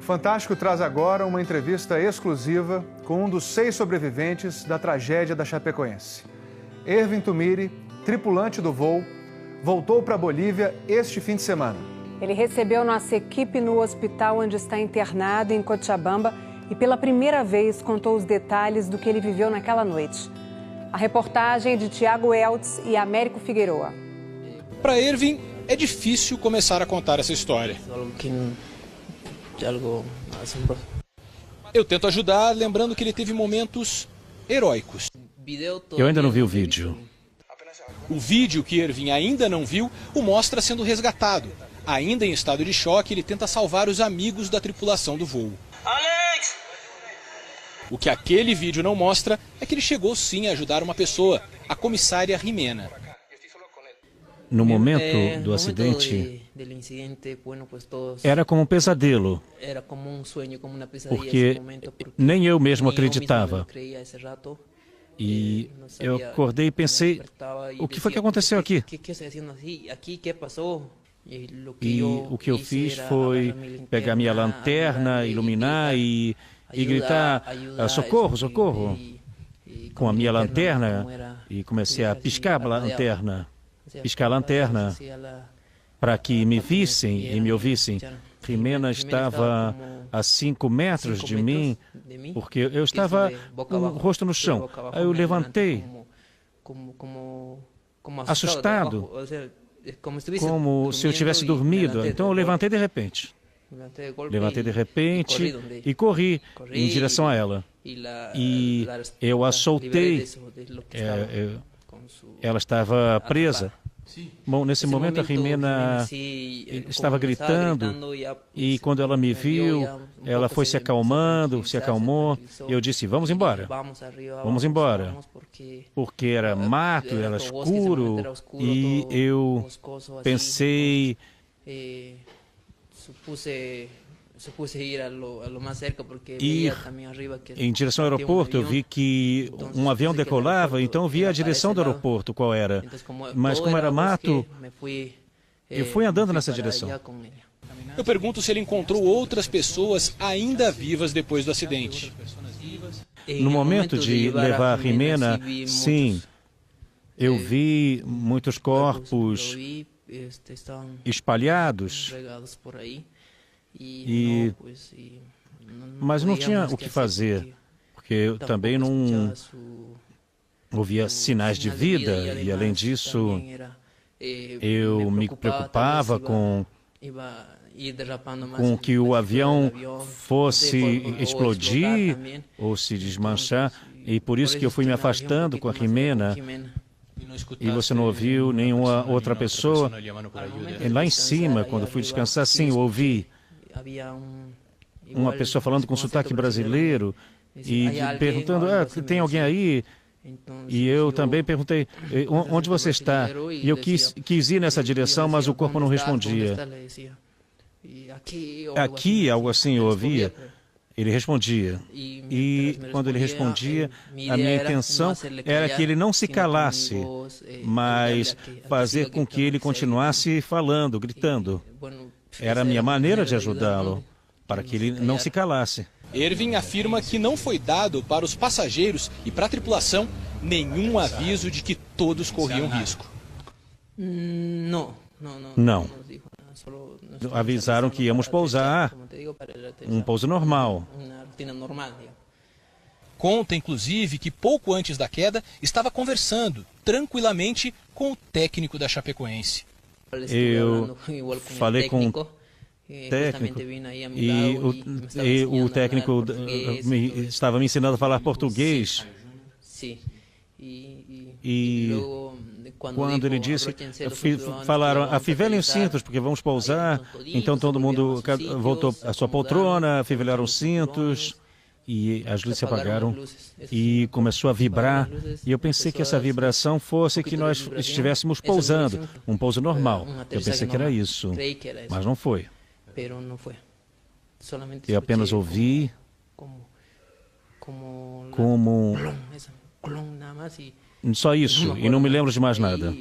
O Fantástico traz agora uma entrevista exclusiva com um dos 6 sobreviventes da tragédia da Chapecoense. Ervin Tumiri, tripulante do voo, voltou para a Bolívia este fim de semana. Ele recebeu nossa equipe no hospital onde está internado, em Cochabamba, e pela primeira vez contou os detalhes do que ele viveu naquela noite. A reportagem é de Tiago Eltz e Américo Figueroa. Para Ervin, é difícil começar a contar essa história. Eu tento ajudar, lembrando que ele teve momentos heróicos. Eu ainda não vi o vídeo. O vídeo que Ervin ainda não viu o mostra sendo resgatado. Ainda em estado de choque, ele tenta salvar os amigos da tripulação do voo. Alex! O que aquele vídeo não mostra é que ele chegou sim a ajudar uma pessoa, a comissária Jimena. No momento do acidente, era como um pesadelo, porque nem eu mesmo acreditava. E eu acordei e pensei, o que foi que aconteceu aqui? E o que eu fiz foi pegar minha lanterna, iluminar e gritar, socorro, socorro, com a minha lanterna, e comecei a piscar a lanterna para que me vissem e me ouvissem. Jimena estava a 5 metros de mim, porque eu estava com o rosto no chão. Aí eu levantei, assustado, como se eu tivesse dormido. Então eu levantei de repente. E corri em direção a ela. E eu a soltei. Ela estava presa. Bom, nesse momento a Jimena estava gritando e quando ela me viu, ela foi se acalmou. Eu disse, vamos embora, porque era mato, era escuro e eu pensei... Ir em direção ao aeroporto, eu vi que um avião decolava, então eu vi a direção do aeroporto, qual era. Mas como era mato, eu fui andando nessa direção. Eu pergunto se ele encontrou outras pessoas ainda vivas depois do acidente. No momento de levar a Jimena, sim, eu vi muitos corpos espalhados. Mas não tinha o que fazer, porque eu também não ouvia sinais de vida e, além disso, eu me preocupava com que o avião fosse explodir ou se desmanchar, e por isso que eu fui me afastando com a Jimena. E você não ouviu nenhuma outra pessoa? E lá em cima, quando fui descansar, sim, eu ouvi uma pessoa falando com sotaque brasileiro e perguntando, tem alguém aí? E eu também perguntei, onde você está? E eu quis ir nessa direção, mas o corpo não respondia. Aqui, algo assim, eu ouvia. Ele respondia. E quando ele respondia, a minha intenção era que ele não se calasse, mas fazer com que ele continuasse falando, gritando. Era a minha maneira de ajudá-lo, para que ele não se calasse. Ervin afirma que não foi dado para os passageiros e para a tripulação nenhum aviso de que todos corriam risco. Não. Avisaram que íamos pousar, um pouso normal. Conta, inclusive, que pouco antes da queda estava conversando tranquilamente com o técnico da Chapecoense. Eu falei com o técnico e o técnico estava me ensinando a falar português. E quando ele disse, falaram, afivelem os cintos, porque vamos pousar. Então todo mundo voltou à sua poltrona, afivelharam os cintos e as luzes se apagaram e começou a vibrar. E eu pensei que essa vibração fosse que nós estivéssemos pousando, um pouso normal. Eu pensei que era isso, mas não foi. Eu apenas ouvi como... Só isso, e não me lembro de mais nada.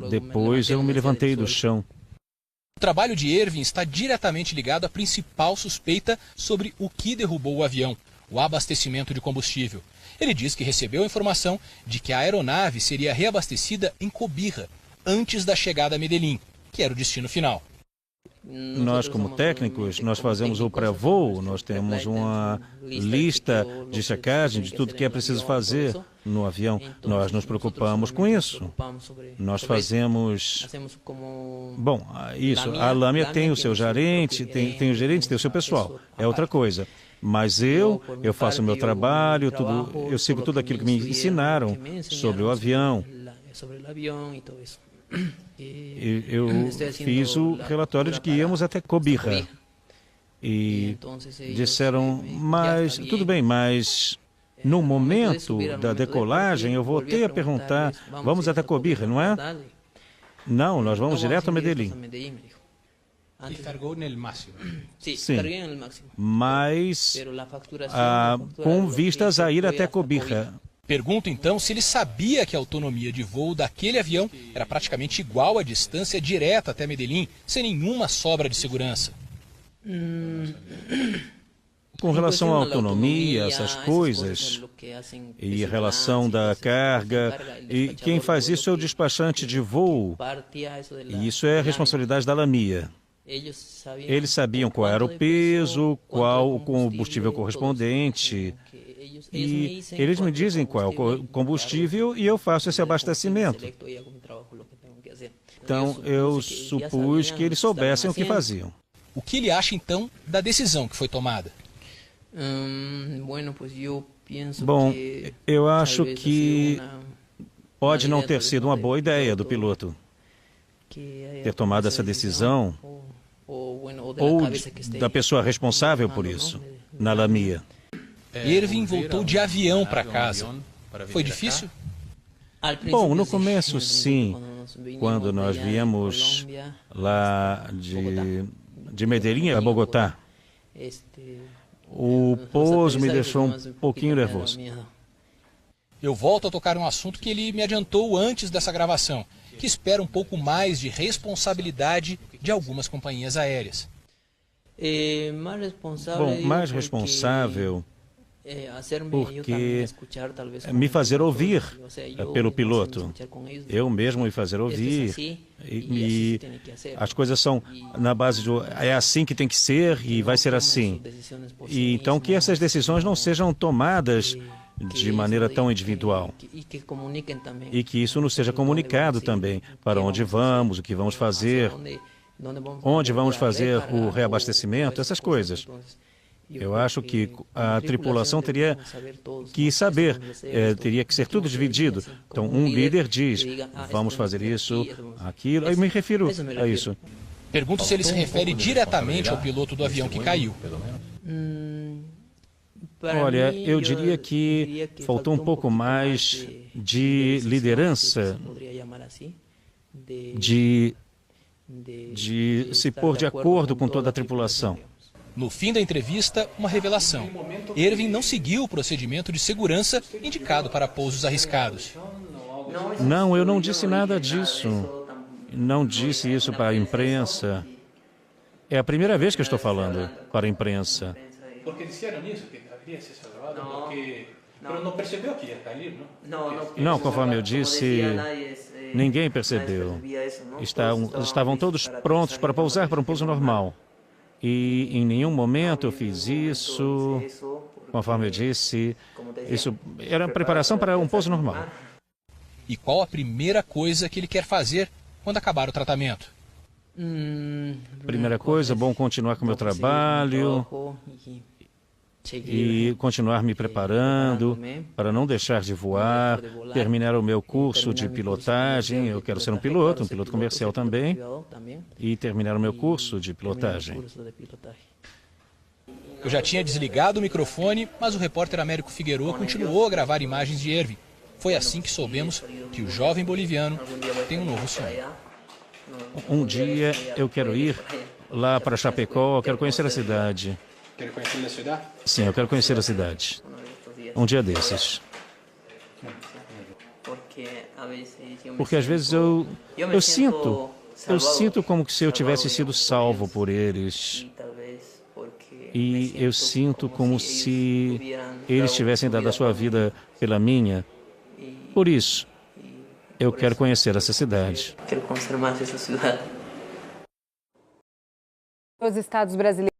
Depois eu me levantei do chão. O trabalho de Ervin está diretamente ligado à principal suspeita sobre o que derrubou o avião: o abastecimento de combustível. Ele diz que recebeu a informação de que a aeronave seria reabastecida em Cobija, antes da chegada a Medellín, que era o destino final. Nós, como técnicos, nós fazemos o pré-voo, nós temos uma lista de checagem de tudo que é preciso fazer no avião. Nós nos preocupamos com isso. Nós fazemos... Bom, isso, a Lamia tem o seu gerente, tem o gerente, tem o seu pessoal, é outra coisa. Mas eu faço o meu trabalho, eu sigo tudo aquilo que me ensinaram sobre o avião. Eu fiz o relatório de que íamos até Cobija. E disseram, mas tudo bem, mas no momento da decolagem eu voltei a perguntar, vamos até Cobija, não é? Não, nós vamos direto a Medellín. Sim, mas com vistas a ir até Cobija. Pergunto então se ele sabia que a autonomia de voo daquele avião era praticamente igual à distância direta até Medellín, sem nenhuma sobra de segurança. Com relação à autonomia, essas coisas, e a relação da carga, e quem faz isso é o despachante de voo, e isso é a responsabilidade da Lamia. Eles sabiam qual era o peso, qual o combustível correspondente, e eles me dizem qual é o combustível e eu faço esse abastecimento. Então, eu supus que eles soubessem o que faziam. O que ele acha, então, da decisão que foi tomada? Bom, eu acho que pode não ter sido uma boa ideia do piloto ter tomado essa decisão, ou da pessoa responsável por isso, na Lamia. Ervin voltou de avião para casa. Foi difícil? Bom, no começo, sim. Quando nós viemos lá de Medellín a Bogotá, o pouso me deixou um pouquinho nervoso. Eu volto a tocar um assunto que ele me adiantou antes dessa gravação, que espera um pouco mais de responsabilidade de algumas companhias aéreas. Bom, mais responsável porque me fazer ouvir pelo piloto. Eu mesmo me fazer ouvir. E as coisas são na base de é assim que tem que ser e vai ser assim. E então que essas decisões não sejam tomadas de maneira tão individual. E que isso nos seja comunicado também, para onde vamos, o que vamos fazer, onde vamos fazer o reabastecimento, essas coisas. Eu acho que a tripulação teria que saber, teria que ser tudo dividido. Então, um líder diz, vamos fazer isso, aquilo, eu me refiro a isso. Pergunto se ele se refere diretamente ao piloto do avião que caiu. Olha, eu diria que faltou um pouco mais de liderança, de se pôr de acordo com toda a tripulação. No fim da entrevista, uma revelação. Ervin não seguiu o procedimento de segurança indicado para pousos arriscados. Não, eu não disse nada disso. Não disse isso para a imprensa. É a primeira vez que eu estou falando para a imprensa. Porque disseram isso, que haveria se salvado, porque... Mas não percebeu que ia cair, não? Não, conforme eu disse, ninguém percebeu. Estavam todos prontos para pousar para um pouso normal. E em nenhum momento eu fiz isso, conforme eu disse, isso era preparação para um pouso normal. E qual a primeira coisa que ele quer fazer quando acabar o tratamento? Primeira coisa, bom continuar com o meu trabalho e continuar me preparando para não deixar de voar, terminar o meu curso de pilotagem. Eu quero ser um piloto comercial também, e terminar o meu curso de pilotagem. Eu já tinha desligado o microfone, mas o repórter Américo Figueroa continuou a gravar imagens de Ervin. Foi assim que soubemos que o jovem boliviano tem um novo sonho. Um dia eu quero ir lá para Chapecó, eu quero conhecer a cidade. Quer conhecer a cidade? Sim, eu quero conhecer a cidade. Um dia desses. Porque às vezes eu sinto Eu sinto como se eu tivesse sido salvo por eles. E eu sinto como se eles tivessem dado a sua vida pela minha. Por isso, eu quero conhecer essa cidade. Os estados brasileiros